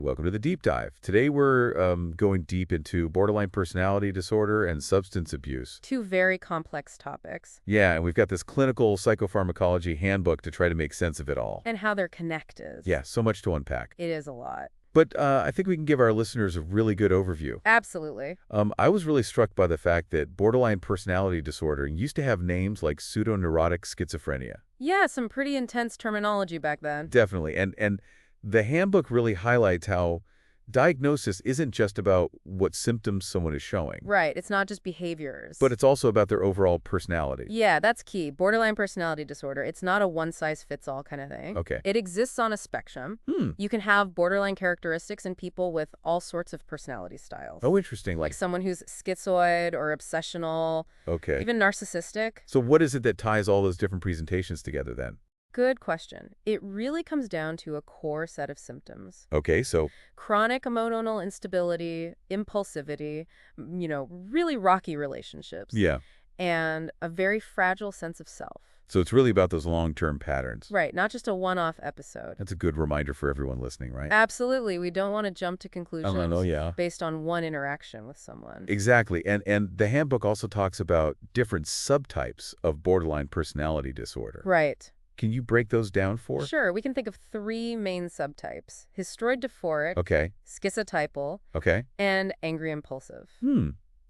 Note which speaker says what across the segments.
Speaker 1: Welcome to the deep dive. Today we're going deep into borderline personality disorder and substance abuse.
Speaker 2: Two very complex topics.
Speaker 1: Yeah, and we've got this clinical psychopharmacology handbook to try to make sense of it all.
Speaker 2: And how they're connected.
Speaker 1: Yeah, so much to unpack.
Speaker 2: It is a lot.
Speaker 1: But I think we can give our listeners a really good overview.
Speaker 2: Absolutely.
Speaker 1: I was really struck by the fact that borderline personality disorder used to have names like pseudoneurotic schizophrenia.
Speaker 2: Yeah, some pretty intense terminology back then.
Speaker 1: Definitely. And the handbook really highlights how diagnosis isn't just about what symptoms someone is showing.
Speaker 2: Right. It's not just behaviors.
Speaker 1: But it's also about their overall personality.
Speaker 2: Yeah, that's key. Borderline personality disorder. It's not a one-size-fits-all kind of thing.
Speaker 1: Okay.
Speaker 2: It exists on a spectrum. You can have borderline characteristics in people with all sorts of personality styles.
Speaker 1: Oh, interesting.
Speaker 2: Like someone who's schizoid or obsessional.
Speaker 1: Okay.
Speaker 2: Even narcissistic.
Speaker 1: So what is it that ties all those different presentations together then?
Speaker 2: Good question. It really comes down to a core set of symptoms.
Speaker 1: Okay, so
Speaker 2: Chronic emotional instability, impulsivity, really rocky relationships.
Speaker 1: yeah.
Speaker 2: And a very fragile sense of self.
Speaker 1: So it's really about those long-term patterns.
Speaker 2: Right, not just a one-off episode.
Speaker 1: That's a good reminder for everyone listening, right?
Speaker 2: Absolutely. We don't want to jump to conclusions
Speaker 1: yeah.
Speaker 2: based on one interaction with someone.
Speaker 1: Exactly. And the handbook also talks about different subtypes of borderline personality disorder.
Speaker 2: Right.
Speaker 1: Can you break those down for us?
Speaker 2: Sure, we can think of three main subtypes: histroid dysphoric,
Speaker 1: Okay.
Speaker 2: schizotypal,
Speaker 1: Okay.
Speaker 2: and angry impulsive.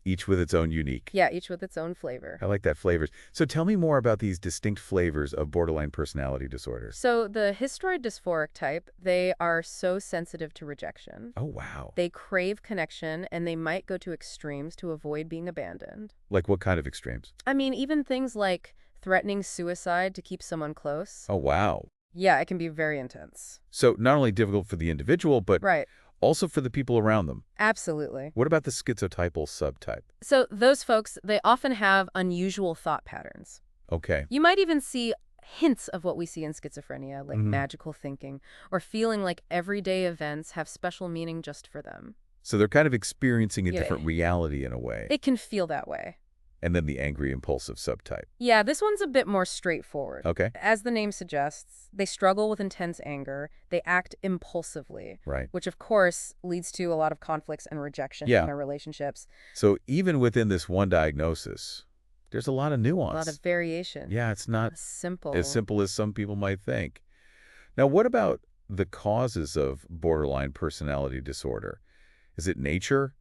Speaker 1: Each with its own unique.
Speaker 2: Yeah, each with its own flavor.
Speaker 1: I like that, flavors. So tell me more about these distinct flavors of borderline personality disorders.
Speaker 2: So the histroid dysphoric type, they are so sensitive to rejection.
Speaker 1: Oh, wow.
Speaker 2: They crave connection, and they might go to extremes to avoid being abandoned.
Speaker 1: Like what kind of extremes?
Speaker 2: I mean, even things like threatening suicide to keep someone close.
Speaker 1: Oh, wow.
Speaker 2: Yeah, it can be very intense.
Speaker 1: So not only difficult for the individual, but
Speaker 2: Right.
Speaker 1: also for the people around them.
Speaker 2: Absolutely.
Speaker 1: What about the schizotypal subtype?
Speaker 2: So those folks, they often have unusual thought patterns.
Speaker 1: Okay.
Speaker 2: You might even see hints of what we see in schizophrenia, like magical thinking, or feeling like everyday events have special meaning just for them.
Speaker 1: So they're kind of experiencing a
Speaker 2: Yeah.
Speaker 1: different reality in a way.
Speaker 2: It can feel that way.
Speaker 1: And then the angry impulsive subtype.
Speaker 2: Yeah, this one's a bit more straightforward.
Speaker 1: Okay.
Speaker 2: As the name suggests, they struggle with intense anger. They act impulsively,
Speaker 1: Right.
Speaker 2: which of course leads to a lot of conflicts and rejection
Speaker 1: Yeah.
Speaker 2: in our relationships.
Speaker 1: So even within this one diagnosis, there's a lot of nuance.
Speaker 2: A lot of variation.
Speaker 1: Yeah, it's not
Speaker 2: Simple.
Speaker 1: as simple as some people might think. Now, what about the causes of borderline personality disorder? Is it nature?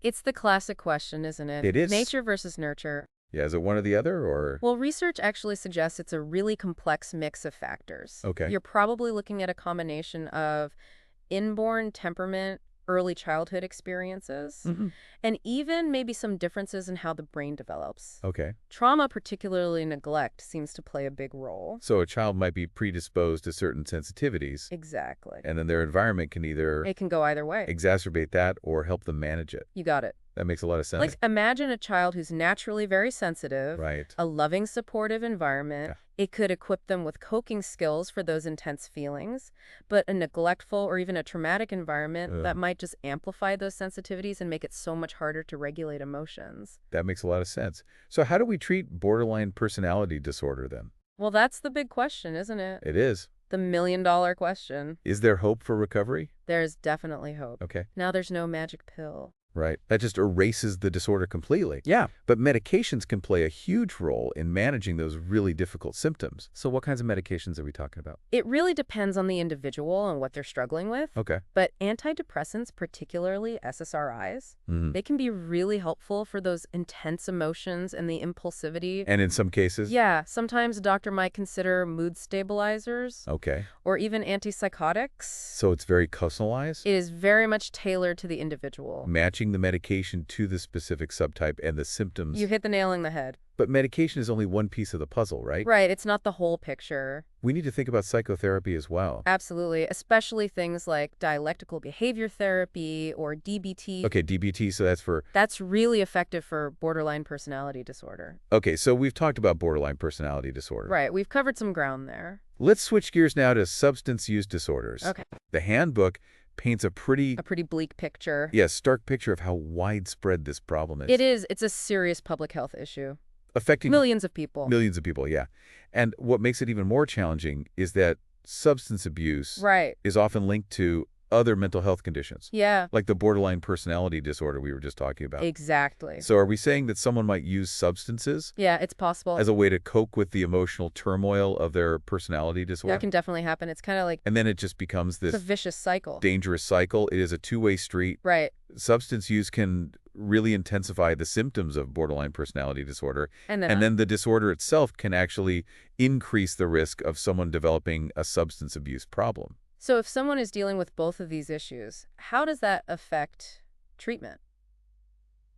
Speaker 2: It's the classic question, isn't it?
Speaker 1: It is.
Speaker 2: Nature versus nurture.
Speaker 1: Yeah, is it one or the other, or?
Speaker 2: Well, research actually suggests it's a really complex mix of factors.
Speaker 1: Okay.
Speaker 2: You're probably looking at a combination of inborn temperament, early childhood experiences, and even maybe some differences in how the brain develops.
Speaker 1: Okay.
Speaker 2: Trauma, particularly neglect, seems to play a big role.
Speaker 1: So a child might be predisposed to certain sensitivities,
Speaker 2: Exactly.
Speaker 1: and then their environment can either
Speaker 2: It can go either way.
Speaker 1: exacerbate that or help them manage it.
Speaker 2: You got it.
Speaker 1: That makes a lot of sense.
Speaker 2: Like, imagine a child who's naturally very sensitive,
Speaker 1: Right.
Speaker 2: a loving, supportive environment.
Speaker 1: Yeah.
Speaker 2: It could equip them with coping skills for those intense feelings, but a neglectful or even a traumatic environment that might just amplify those sensitivities and make it so much harder to regulate emotions.
Speaker 1: That makes a lot of sense. So how do we treat borderline personality disorder then?
Speaker 2: Well, that's the big question, isn't it?
Speaker 1: It is.
Speaker 2: The million-dollar question.
Speaker 1: Is there hope for recovery?
Speaker 2: There's definitely hope.
Speaker 1: Okay.
Speaker 2: Now there's no magic pill.
Speaker 1: Right. That just erases the disorder completely.
Speaker 3: Yeah.
Speaker 1: But medications can play a huge role in managing those really difficult symptoms.
Speaker 3: So what kinds of medications are we talking about?
Speaker 2: It really depends on the individual and what they're struggling with.
Speaker 1: Okay.
Speaker 2: But antidepressants, particularly SSRIs, they can be really helpful for those intense emotions and the impulsivity.
Speaker 1: And in some cases?
Speaker 2: Yeah, sometimes a doctor might consider mood stabilizers
Speaker 1: Okay.
Speaker 2: or even antipsychotics.
Speaker 1: So it's very customized?
Speaker 2: It is very much tailored to the individual.
Speaker 1: Matching the medication to the specific subtype and the symptoms.
Speaker 2: You hit the nail on the head.
Speaker 1: But medication is only one piece of the puzzle, right?
Speaker 2: Right, it's not the whole picture.
Speaker 1: We need to think about psychotherapy as well.
Speaker 2: Absolutely, especially things like dialectical behavior therapy or DBT.
Speaker 1: Okay, DBT, so that's for...
Speaker 2: That's really effective for borderline personality disorder.
Speaker 1: Okay, so we've talked about borderline personality disorder.
Speaker 2: Right, we've covered some ground there.
Speaker 1: Let's switch gears now to substance use disorders.
Speaker 2: Okay.
Speaker 1: The handbook paints a pretty
Speaker 2: bleak picture.
Speaker 1: stark picture of how widespread this problem is.
Speaker 2: It is. It's a serious public health issue.
Speaker 1: Affecting
Speaker 2: millions of people.
Speaker 1: Millions of people, yeah. And what makes it even more challenging is that substance abuse
Speaker 2: Right.
Speaker 1: is often linked to other mental health conditions,
Speaker 2: Yeah,
Speaker 1: like the borderline personality disorder we were just talking about.
Speaker 2: exactly.
Speaker 1: So are we saying that someone might use substances
Speaker 2: Yeah, it's possible.
Speaker 1: as a way to cope with the emotional turmoil of their personality disorder?
Speaker 2: That can definitely happen. It's kind of like
Speaker 1: And then it just becomes
Speaker 2: it's a
Speaker 1: this
Speaker 2: vicious cycle.
Speaker 1: dangerous cycle. It is a two-way street.
Speaker 2: Right.
Speaker 1: Substance use can really intensify the symptoms of borderline personality disorder.
Speaker 2: And
Speaker 1: And then the disorder itself can actually increase the risk of someone developing a substance abuse problem.
Speaker 2: so if someone is dealing with both of these issues, how does that affect treatment?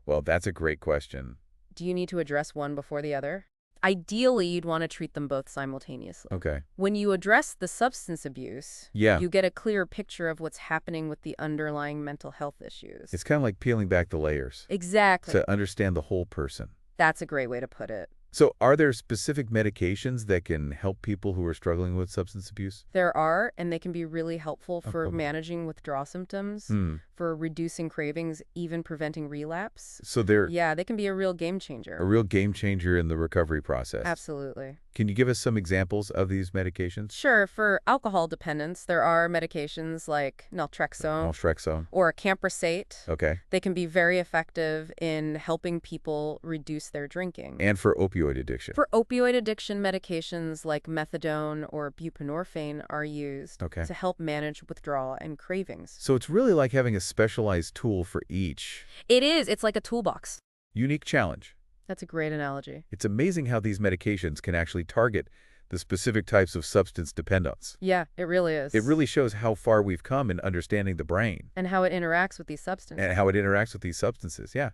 Speaker 1: Well, that's a great question.
Speaker 2: Do you need to address one before the other? Ideally, you'd want to treat them both simultaneously.
Speaker 1: Okay.
Speaker 2: When you address the substance abuse,
Speaker 1: Yeah.
Speaker 2: you get a clear picture of what's happening with the underlying mental health issues.
Speaker 1: It's kind of like peeling back the layers
Speaker 2: Exactly.
Speaker 1: to understand the whole person.
Speaker 2: That's a great way to put it.
Speaker 1: So are there specific medications that can help people who are struggling with substance abuse?
Speaker 2: There are, and they can be really helpful for
Speaker 1: Okay.
Speaker 2: managing withdrawal symptoms, for reducing cravings, even preventing relapse.
Speaker 1: So they're
Speaker 2: Yeah, they can be a real game
Speaker 1: a
Speaker 2: changer.
Speaker 1: real game changer in the recovery process.
Speaker 2: Absolutely.
Speaker 1: Can you give us some examples of these medications?
Speaker 2: Sure, for alcohol dependence, there are medications like naltrexone
Speaker 1: Naltrexone.
Speaker 2: or camprosate.
Speaker 1: Okay.
Speaker 2: They can be very effective in helping people reduce their drinking.
Speaker 1: And for opioid addiction.
Speaker 2: For opioid addiction, medications like methadone or buprenorphine are used
Speaker 1: Okay.
Speaker 2: to help manage withdrawal and cravings.
Speaker 1: So it's really like having a specialized tool for each
Speaker 2: It is. It's like a toolbox.
Speaker 1: unique challenge.
Speaker 2: That's a great analogy.
Speaker 1: It's amazing how these medications can actually target the specific types of substance dependence.
Speaker 2: Yeah, it really is.
Speaker 1: It really shows how far we've come in understanding the brain
Speaker 2: And how it interacts with these substances.
Speaker 1: and how it interacts with these substances. Yeah.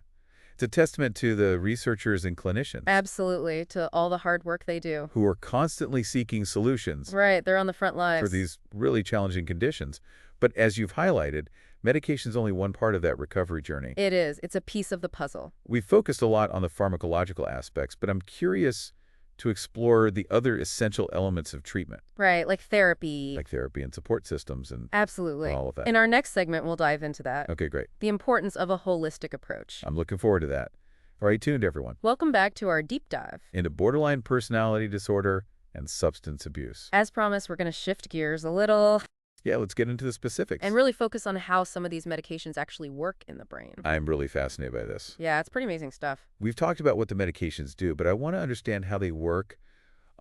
Speaker 1: It's a testament to the researchers and clinicians
Speaker 2: Absolutely, to all the hard work they do.
Speaker 1: who are constantly seeking solutions
Speaker 2: Right, they're on the front lines.
Speaker 1: for these really challenging conditions. But as you've highlighted, medication is only one part of that recovery journey.
Speaker 2: It is. It's a piece of the puzzle.
Speaker 1: We've focused a lot on the pharmacological aspects, but I'm curious to explore the other essential elements of treatment,
Speaker 2: Right, like therapy.
Speaker 1: like therapy and support systems and
Speaker 2: Absolutely.
Speaker 1: all of that.
Speaker 2: In our next segment, we'll dive into that.
Speaker 1: Okay, great.
Speaker 2: The importance of a holistic approach.
Speaker 1: I'm looking forward to that. All right, tuned everyone,
Speaker 2: Welcome back to our deep dive.
Speaker 1: into borderline personality disorder and substance abuse.
Speaker 2: As promised, we're going to shift gears a little
Speaker 1: Yeah, let's get into the specifics.
Speaker 2: and really focus on how some of these medications actually work in the brain.
Speaker 1: I'm really fascinated by this.
Speaker 2: Yeah, it's pretty amazing stuff.
Speaker 1: We've talked about what the medications do, but I want to understand how they work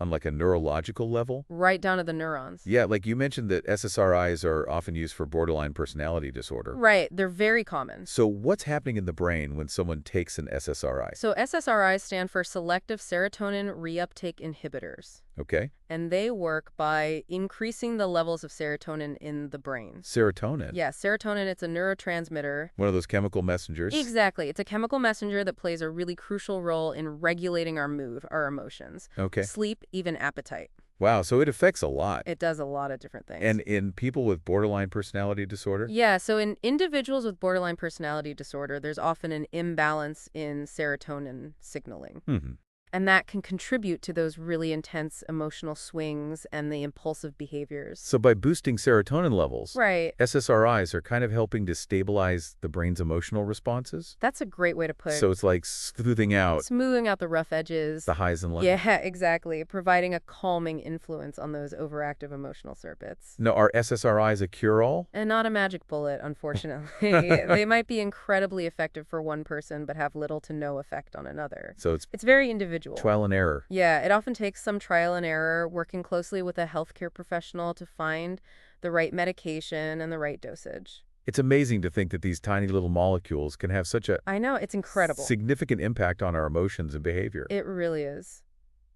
Speaker 1: on like a neurological level.
Speaker 2: Right down to the neurons.
Speaker 1: Yeah, like you mentioned that SSRIs are often used for borderline personality disorder.
Speaker 2: Right, they're very common.
Speaker 1: So what's happening in the brain when someone takes an SSRI?
Speaker 2: So SSRIs stand for selective serotonin reuptake inhibitors.
Speaker 1: Okay.
Speaker 2: And they work by increasing the levels of serotonin in the brain.
Speaker 1: Serotonin.
Speaker 2: Yeah, serotonin, it's a neurotransmitter.
Speaker 1: One of those chemical messengers.
Speaker 2: Exactly. It's a chemical messenger that plays a really crucial role in regulating our mood, our emotions,
Speaker 1: Okay.
Speaker 2: sleep, even appetite.
Speaker 1: Wow, so it affects a lot.
Speaker 2: It does a lot of different things.
Speaker 1: And in people with borderline personality disorder?
Speaker 2: Yeah, so in individuals with borderline personality disorder, there's often an imbalance in serotonin signaling.
Speaker 1: Mm-hmm.
Speaker 2: And that can contribute to those really intense emotional swings and the impulsive behaviors.
Speaker 1: So by boosting serotonin levels,
Speaker 2: Right.
Speaker 1: SSRIs are kind of helping to stabilize the brain's emotional responses?
Speaker 2: That's a great way to put it.
Speaker 1: So it's like smoothing out
Speaker 2: Smoothing out the rough edges.
Speaker 1: the highs and lows.
Speaker 2: Yeah, exactly. Providing a calming influence on those overactive emotional circuits.
Speaker 1: Now, are SSRIs a cure-all?
Speaker 2: And not a magic bullet, unfortunately. They might be incredibly effective for one person, but have little to no effect on another.
Speaker 1: So it's
Speaker 2: It's very individual.
Speaker 1: trial and error.
Speaker 2: Yeah, it often takes some trial and error, working closely with a healthcare professional to find the right medication and the right dosage.
Speaker 1: It's amazing to think that these tiny little molecules can have such a
Speaker 2: I know, it's incredible.
Speaker 1: significant impact on our emotions and behavior.
Speaker 2: It really is.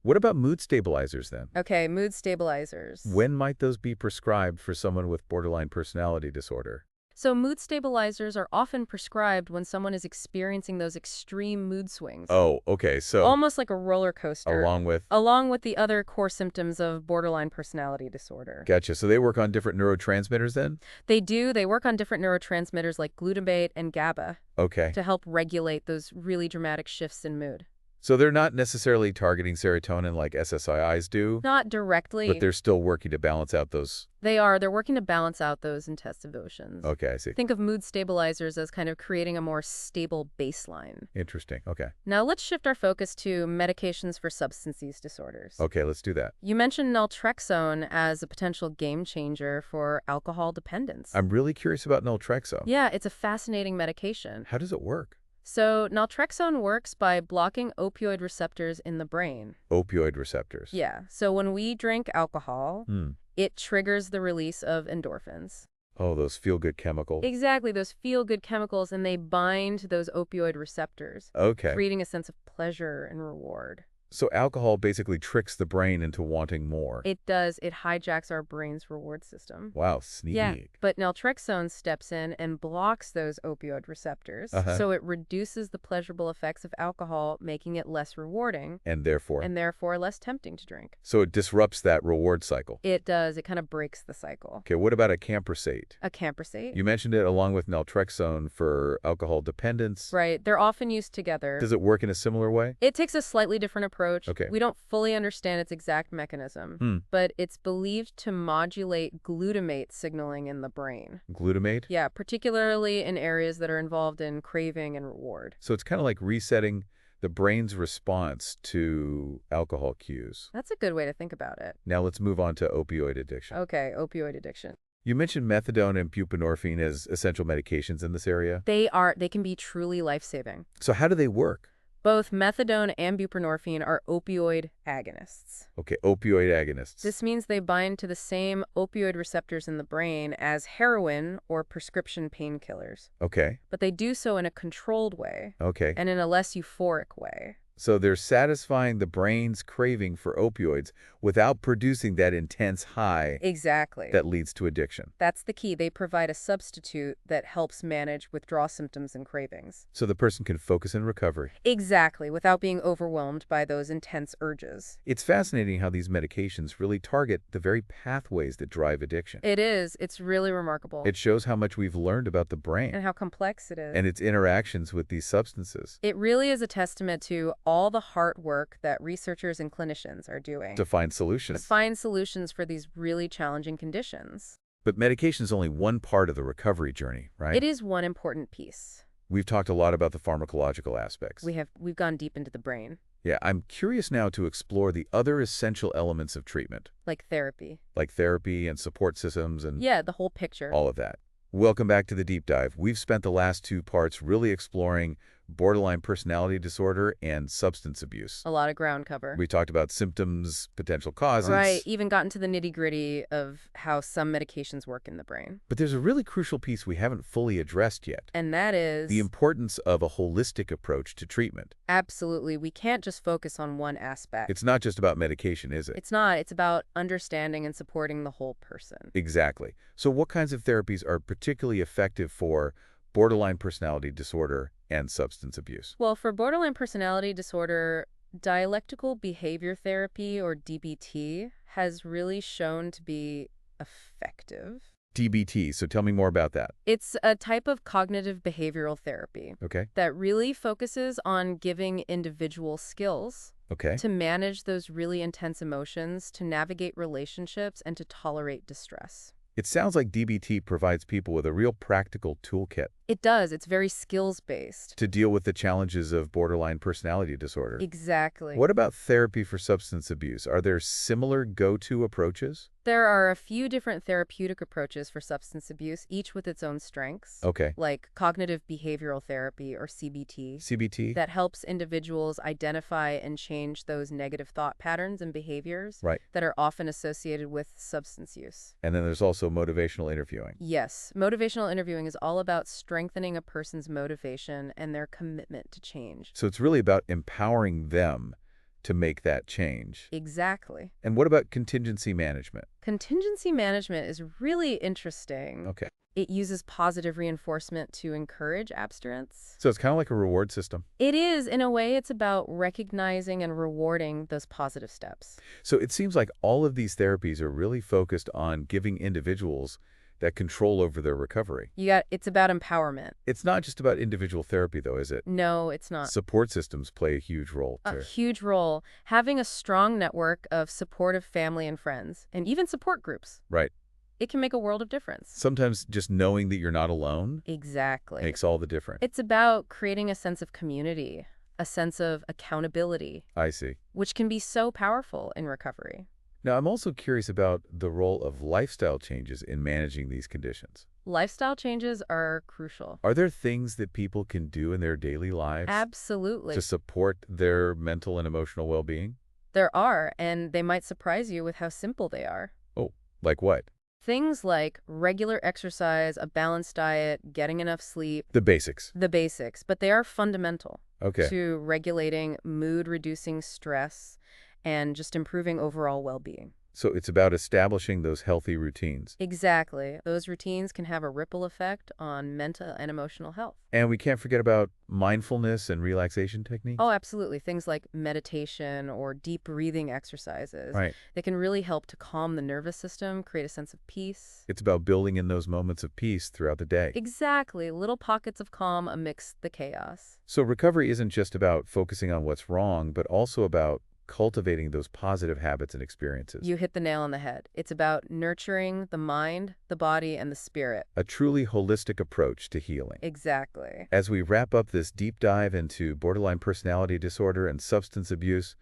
Speaker 1: What about mood stabilizers then?
Speaker 2: Okay, mood stabilizers.
Speaker 1: When might those be prescribed for someone with borderline personality disorder?
Speaker 2: So mood stabilizers are often prescribed when someone is experiencing those extreme mood swings.
Speaker 1: Oh, okay. So
Speaker 2: Almost like a roller coaster.
Speaker 1: along with...
Speaker 2: Along with the other core symptoms of borderline personality disorder.
Speaker 1: Gotcha. So they work on different neurotransmitters then?
Speaker 2: They do. They work on different neurotransmitters like glutamate and GABA
Speaker 1: Okay.
Speaker 2: to help regulate those really dramatic shifts in mood.
Speaker 1: So they're not necessarily targeting serotonin like SSRIs do,
Speaker 2: Not
Speaker 1: but
Speaker 2: directly.
Speaker 1: they're still working to balance out those.
Speaker 2: They're working to balance out those intense emotions.
Speaker 1: Okay, I see.
Speaker 2: Think of mood stabilizers as kind of creating a more stable baseline.
Speaker 1: Interesting. Okay.
Speaker 2: Now let's shift our focus to medications for substance use disorders.
Speaker 1: Okay, let's do that.
Speaker 2: You mentioned naltrexone as a potential game changer for alcohol dependence.
Speaker 1: I'm really curious about naltrexone.
Speaker 2: Yeah, it's a fascinating medication.
Speaker 1: How does it work?
Speaker 2: So naltrexone works by blocking opioid receptors in the brain.
Speaker 1: Opioid receptors.
Speaker 2: Yeah, so when we drink alcohol,
Speaker 1: Hmm.
Speaker 2: it triggers the release of endorphins.
Speaker 1: Oh, those feel-good chemicals.
Speaker 2: Exactly, those feel-good chemicals, and they bind to those opioid receptors,
Speaker 1: Okay.
Speaker 2: creating a sense of pleasure and reward.
Speaker 1: So alcohol basically tricks the brain into wanting more.
Speaker 2: It does. It hijacks our brain's reward system.
Speaker 1: Wow, sneaky.
Speaker 2: Yeah, but naltrexone steps in and blocks those opioid receptors, so it reduces the pleasurable effects of alcohol, making it less rewarding
Speaker 1: And therefore.
Speaker 2: and less tempting to drink.
Speaker 1: So it disrupts that reward cycle.
Speaker 2: It does. It kind of breaks the cycle.
Speaker 1: Okay, what about a camprosate?
Speaker 2: A camprosate?
Speaker 1: You mentioned it along with naltrexone for alcohol dependence.
Speaker 2: Right. They're often used together.
Speaker 1: Does it work in a similar way?
Speaker 2: It takes a slightly different approach.
Speaker 1: Okay.
Speaker 2: We don't fully understand its exact mechanism, but it's believed to modulate glutamate signaling in the brain.
Speaker 1: Glutamate?
Speaker 2: Yeah, particularly in areas that are involved in craving and reward.
Speaker 1: So it's kind of like resetting the brain's response to alcohol cues.
Speaker 2: That's a good way to think about it.
Speaker 1: Now let's move on to opioid addiction.
Speaker 2: Okay, opioid addiction.
Speaker 1: You mentioned methadone and buprenorphine as essential medications in this area.
Speaker 2: They can be truly life-saving.
Speaker 1: So how do they work?
Speaker 2: Both methadone and buprenorphine are opioid agonists.
Speaker 1: Okay, opioid agonists.
Speaker 2: This means they bind to the same opioid receptors in the brain as heroin or prescription painkillers.
Speaker 1: Okay,
Speaker 2: But they do so in a controlled way
Speaker 1: okay.
Speaker 2: and in a less euphoric way.
Speaker 1: So they're satisfying the brain's craving for opioids without producing that intense high
Speaker 2: Exactly.
Speaker 1: that leads to addiction.
Speaker 2: That's the key. They provide a substitute that helps manage withdrawal symptoms and cravings.
Speaker 1: So the person can focus in recovery.
Speaker 2: Exactly, without being overwhelmed by those intense urges.
Speaker 1: It's fascinating how these medications really target the very pathways that drive addiction.
Speaker 2: It is. It's really remarkable.
Speaker 1: It shows how much we've learned about the
Speaker 2: And
Speaker 1: brain
Speaker 2: how complex it is.
Speaker 1: and its interactions with these substances
Speaker 2: It really is a testament to all the hard work that researchers and clinicians are doing
Speaker 1: to find
Speaker 2: to
Speaker 1: solutions.
Speaker 2: find solutions for these really challenging conditions.
Speaker 1: But medication is only one part of the recovery journey, right?
Speaker 2: It is one important piece.
Speaker 1: We've talked a lot about the pharmacological aspects.
Speaker 2: We've gone deep into the brain,
Speaker 1: Yeah, I'm curious now to explore the other essential elements of treatment,
Speaker 2: like therapy.
Speaker 1: like therapy and support systems and
Speaker 2: Yeah, the whole picture.
Speaker 1: all of that. Welcome back to the Deep Dive. We've spent the last two parts really exploring borderline personality disorder and substance abuse.
Speaker 2: A lot of ground cover.
Speaker 1: We talked about symptoms, potential causes.
Speaker 2: Right, even gotten to the nitty-gritty of how some medications work in the brain.
Speaker 1: But there's a really crucial piece we haven't fully addressed yet.
Speaker 2: And that is...
Speaker 1: The importance of a holistic approach to treatment.
Speaker 2: Absolutely. We can't just focus on one aspect.
Speaker 1: It's not just about medication, is it?
Speaker 2: It's not. It's about understanding and supporting the whole person.
Speaker 1: Exactly. So what kinds of therapies are particularly effective for borderline personality disorder and substance abuse?
Speaker 2: Well, for borderline personality disorder, dialectical behavior therapy, or DBT, has really shown to be effective.
Speaker 1: DBT, so tell me more about that.
Speaker 2: It's a type of cognitive behavioral therapy
Speaker 1: Okay.
Speaker 2: that really focuses on giving individual skills
Speaker 1: Okay.
Speaker 2: to manage those really intense emotions, to navigate relationships, and to tolerate distress.
Speaker 1: It sounds like DBT provides people with a real practical toolkit
Speaker 2: It does. It's very skills-based.
Speaker 1: to deal with the challenges of borderline personality disorder.
Speaker 2: Exactly.
Speaker 1: What about therapy for substance abuse? Are there similar go-to approaches?
Speaker 2: There are a few different therapeutic approaches for substance abuse, each with its own strengths,
Speaker 1: Okay.
Speaker 2: like cognitive behavioral therapy, or CBT,
Speaker 1: CBT?
Speaker 2: that helps individuals identify and change those negative thought patterns and behaviors
Speaker 1: Right.
Speaker 2: that are often associated with substance use.
Speaker 1: And then there's also motivational interviewing.
Speaker 2: Yes, motivational interviewing is all about strengthening a person's motivation and their commitment to change.
Speaker 1: So it's really about empowering them to make that change.
Speaker 2: Exactly.
Speaker 1: And what about contingency management?
Speaker 2: Contingency management is really interesting.
Speaker 1: Okay.
Speaker 2: It uses positive reinforcement to encourage abstinence.
Speaker 1: So it's kind of like a reward system.
Speaker 2: It is, in a way, it's about recognizing and rewarding those positive steps.
Speaker 1: So it seems like all of these therapies are really focused on giving individuals that control over their recovery.
Speaker 2: It's about empowerment.
Speaker 1: It's not just about individual therapy, though, is it?
Speaker 2: No, it's not.
Speaker 1: Support systems play a huge role,
Speaker 2: A
Speaker 1: too.
Speaker 2: huge role. Having a strong network of supportive family and friends, and even support groups,
Speaker 1: Right.
Speaker 2: it can make a world of difference.
Speaker 1: Sometimes just knowing that you're not alone
Speaker 2: Exactly.
Speaker 1: makes all the difference.
Speaker 2: It's about creating a sense of community, a sense of accountability,
Speaker 1: I see.
Speaker 2: which can be so powerful in recovery.
Speaker 1: Now, I'm also curious about the role of lifestyle changes in managing these conditions.
Speaker 2: Lifestyle changes are crucial.
Speaker 1: Are there things that people can do in their daily lives
Speaker 2: Absolutely.
Speaker 1: to support their mental and emotional well-being?
Speaker 2: There are, and they might surprise you with how simple they are.
Speaker 1: Oh, like what?
Speaker 2: Things like regular exercise, a balanced diet, getting enough sleep,
Speaker 1: The basics.
Speaker 2: the basics, but they are fundamental
Speaker 1: Okay.
Speaker 2: to regulating mood-reducing stress and just improving overall well-being.
Speaker 1: So it's about establishing those healthy routines.
Speaker 2: Exactly. Those routines can have a ripple effect on mental and emotional health.
Speaker 1: And we can't forget about mindfulness and relaxation techniques.
Speaker 2: Oh, absolutely. Things like meditation or deep breathing exercises.
Speaker 1: Right.
Speaker 2: They can really help to calm the nervous system, create a sense of peace.
Speaker 1: It's about building in those moments of peace throughout the day.
Speaker 2: Exactly. Little pockets of calm amidst the chaos.
Speaker 1: So recovery isn't just about focusing on what's wrong, but also about cultivating those positive habits and experiences.
Speaker 2: You hit the nail on the head. It's about nurturing the mind, the body, and the spirit.
Speaker 1: A truly holistic approach to healing.
Speaker 2: Exactly.
Speaker 1: As we wrap up this deep dive into borderline personality disorder and substance abuse,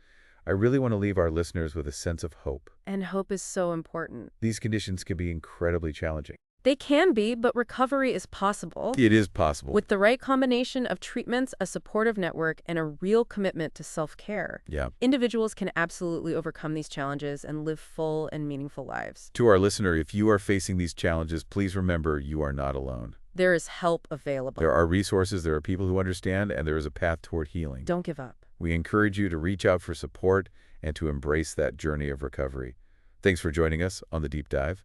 Speaker 1: I really want to leave our listeners with a sense of hope.
Speaker 2: And hope is so important.
Speaker 1: These conditions can be incredibly challenging.
Speaker 2: They can be, but recovery is possible.
Speaker 1: It is possible.
Speaker 2: With the right combination of treatments, a supportive network, and a real commitment to self-care,
Speaker 1: Yeah.
Speaker 2: individuals can absolutely overcome these challenges and live full and meaningful lives.
Speaker 1: To our listener, if you are facing these challenges, please remember you are not alone.
Speaker 2: There is help available.
Speaker 1: There are resources, there are people who understand, and there is a path toward healing.
Speaker 2: Don't give up.
Speaker 1: We encourage you to reach out for support and to embrace that journey of recovery. Thanks for joining us on The Deep Dive.